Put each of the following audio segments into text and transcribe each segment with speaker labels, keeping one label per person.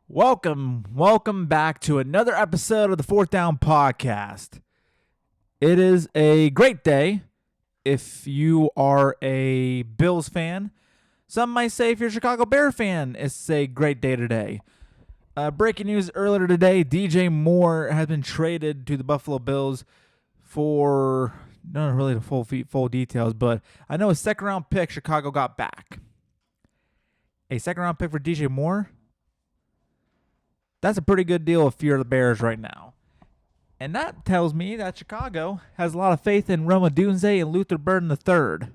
Speaker 1: Welcome back to another episode of the 4thDownPodcast. It is a great day if you are a Bills fan. Some might say if you're a Chicago Bear fan, it's a great day today. Breaking news earlier today, DJ Moore has been traded to the Buffalo Bills for, not really the full details, but I know a second-round pick Chicago got back. A second-round pick for DJ Moore? That's a pretty good deal if you're the Bears right now. And that tells me that Chicago has a lot of faith in Rome Odunze and Luther Burden III.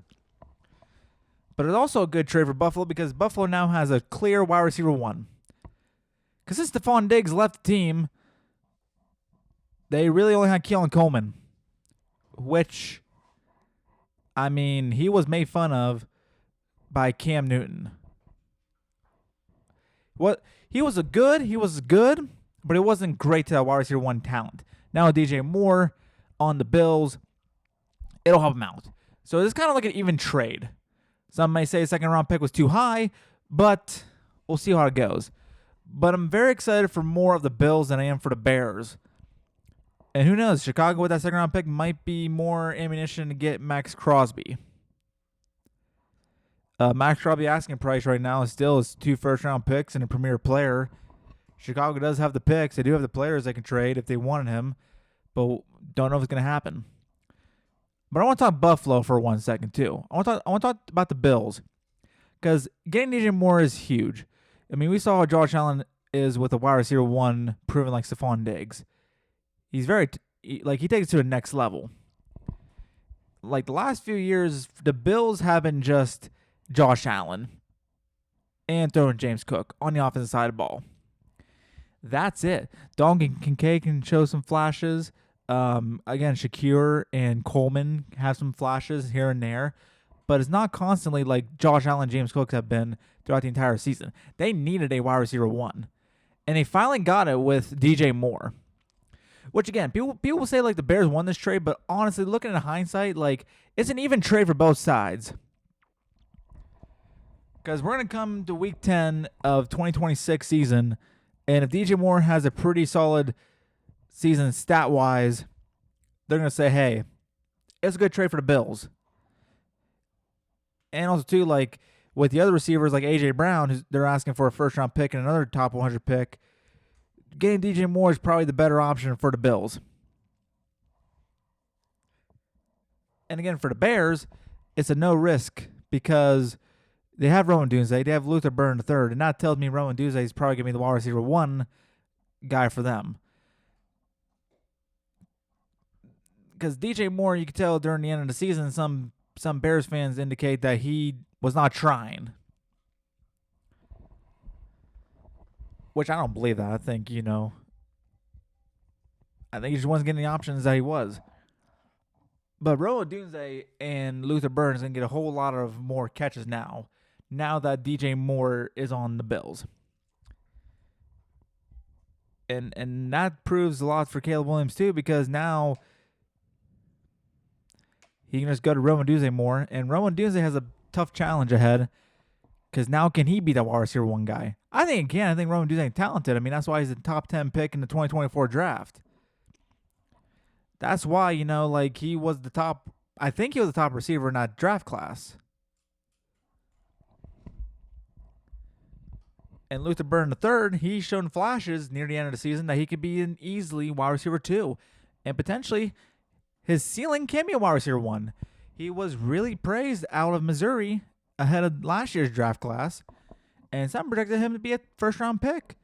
Speaker 1: But it's also a good trade for Buffalo because Buffalo now has a clear wide receiver one. Because since Stephon Diggs left the team, they really only had Keelan Coleman. Which, I mean, he was made fun of by Cam Newton. He was good, but it wasn't great to that wide receiver one talent. Now with DJ Moore on the Bills, it'll help him out. So it's kind of like an even trade. Some may say a second-round pick was too high, but we'll see how it goes. But I'm very excited for more of the Bills than I am for the Bears. And who knows, Chicago with that second-round pick might be more ammunition to get Max Crosby. Max Crosby asking price right now is still 2 first-round picks and a premier player. Chicago does have the picks. They do have the players they can trade if they wanted him, but don't know if it's going to happen. But I want to talk Buffalo for 1 second, too. I want to talk about the Bills because getting DJ Moore is huge. I mean, we saw how Josh Allen is with a wide receiver one proven like Stephon Diggs. He's he takes it to the next level. Like the last few years, the Bills have been just Josh Allen and throwing James Cook on the offensive side of the ball. That's it. Dalton Kincaid can show some flashes. Again, Shakir and Coleman have some flashes here and there, but it's not constantly like Josh Allen and James Cook have been throughout the entire season. They needed a wide receiver one, and they finally got it with DJ Moore. Which again, people will say like the Bears won this trade, but honestly, looking in hindsight, like it's an even trade for both sides. Because we're going to come to Week 10 of 2026 season, and if DJ Moore has a pretty solid season stat-wise, they're going to say, hey, it's a good trade for the Bills. And also, too, like with the other receivers like A.J. Brown, they're asking for a first-round pick and another top 100 pick, getting DJ Moore is probably the better option for the Bills. And again, for the Bears, it's a no risk because they have Rome Odunze, they have Luther Burden III, and that tells me Rome Odunze is probably going to be the wide receiver one guy for them. Because DJ Moore, you could tell during the end of the season, some Bears fans indicate that he was not trying. Which I don't believe that. I think he just wasn't getting the options that he was. But Rome Odunze and Luther Burden is going to get a whole lot of more catches now that DJ Moore is on the Bills. And that proves a lot for Caleb Williams too, because now he can just go to Rome Odunze more, and Rome Odunze has a tough challenge ahead because now can he be the wide receiver one guy? I think he can. I think Rome Odunze is talented. I mean, that's why he's the top 10 pick in the 2024 draft. That's why, he was the top. I think he was the top receiver in that draft class. And Luther Burden III, he's shown flashes near the end of the season that he could be an easily wide receiver 2. And potentially, his ceiling can be a wide receiver 1. He was really praised out of Missouri ahead of last year's draft class. And some projected him to be a first-round pick.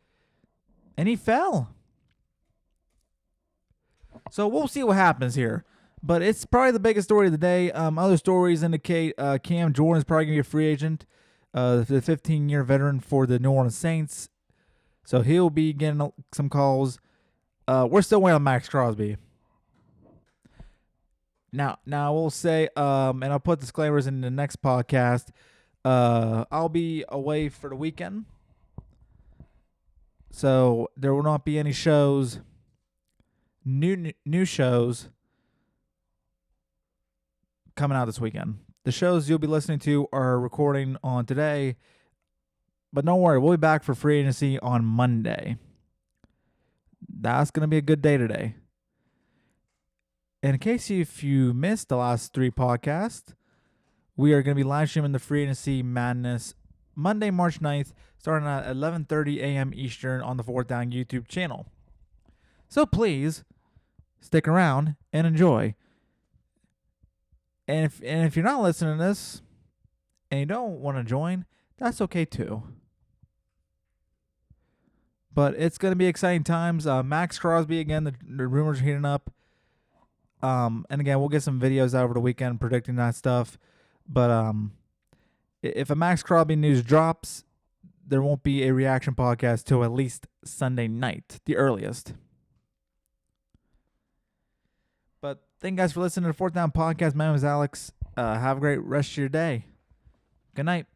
Speaker 1: And he fell. So we'll see what happens here. But it's probably the biggest story of the day. Other stories indicate Cam Jordan is probably going to be a free agent. The 15-year veteran for the New Orleans Saints. So he'll be getting some calls. We're still waiting on Max Crosby. Now we'll say, and I'll put disclaimers in the next podcast. I'll be away for the weekend. So there will not be any shows, new shows coming out this weekend. The shows you'll be listening to are recording on today. But don't worry, we'll be back for free agency on Monday. That's going to be a good day today. And in case if you missed the last 3 podcasts, we are going to be live streaming the free agency madness Monday, March 9th, starting at 11:30 a.m. Eastern on the 4th Down YouTube channel. So please stick around and enjoy. And if you're not listening to this and you don't want to join, that's okay too. But it's going to be exciting times. Max Crosby, again, the rumors are heating up. And again, we'll get some videos out over the weekend predicting that stuff. But if a Max Crosby news drops, there won't be a reaction podcast till at least Sunday night, the earliest. But thank you guys for listening to the 4th Down Podcast. My name is Alex. Have a great rest of your day. Good night.